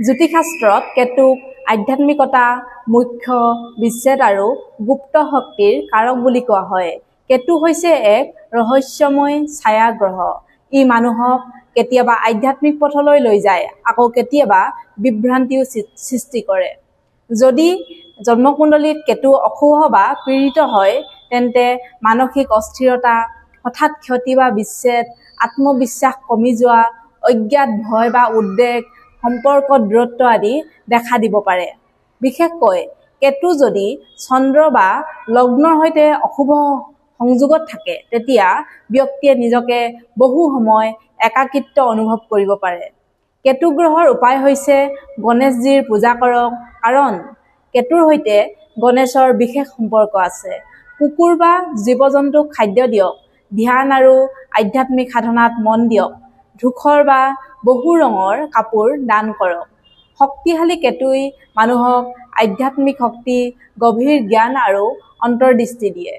জ্যোতিষশাস্ত্ৰত কেতুক আধ্যাত্মিকতা, মুখ্য, বিচ্ছেদ আৰু গুপ্ত শক্তিৰ কাৰক বুলি কোৱা হয়। কেতু হৈছে এক ৰহস্যময় ছায়া গ্ৰহ। ই মানুহক কেতিয়াবা আধ্যাত্মিক পথলৈ লৈ যায়, আকৌ কেতিয়াবা বিভ্ৰান্তিও সৃষ্টি কৰে। যদি জন্মকুণ্ডলীত কেতু অশুভ বা পীড়িত হয়, তেন্তে মানসিক অস্থিৰতা, হঠাৎ ক্ষতি বা বিচ্ছেদ, আত্মবিশ্বাস কমি যোৱা, অজ্ঞাত ভয় বা উদ্বেগ, সম্পৰ্কত দূৰত্ব আদি দেখা দিব পাৰে। বিশেষকৈ কেতু যদি চন্দ্ৰ বা লগ্নৰ সৈতে অশুভ সংযোগত থাকে, তেতিয়া ব্যক্তিয়ে নিজকে বহু সময় একাকিত্ব অনুভৱ কৰিব পাৰে। কেতু গ্ৰহৰ উপায় হৈছে গণেশজীৰ পূজা কৰক, কাৰণ কেতুৰ সৈতে গণেশৰ বিশেষ সম্পৰ্ক আছে। কুকুৰ বা জীৱ-জন্তুক খাদ্য দিয়ক, ধ্যান আৰু আধ্যাত্মিক সাধনাত মন দিয়ক, ধূসৰ বা বহু ৰঙৰ কাপোৰ দান কৰক। শক্তিশালী কেতুই মানুহক আধ্যাত্মিক শক্তি, গভীৰ জ্ঞান আৰু অন্তৰ্দৃষ্টি দিয়ে।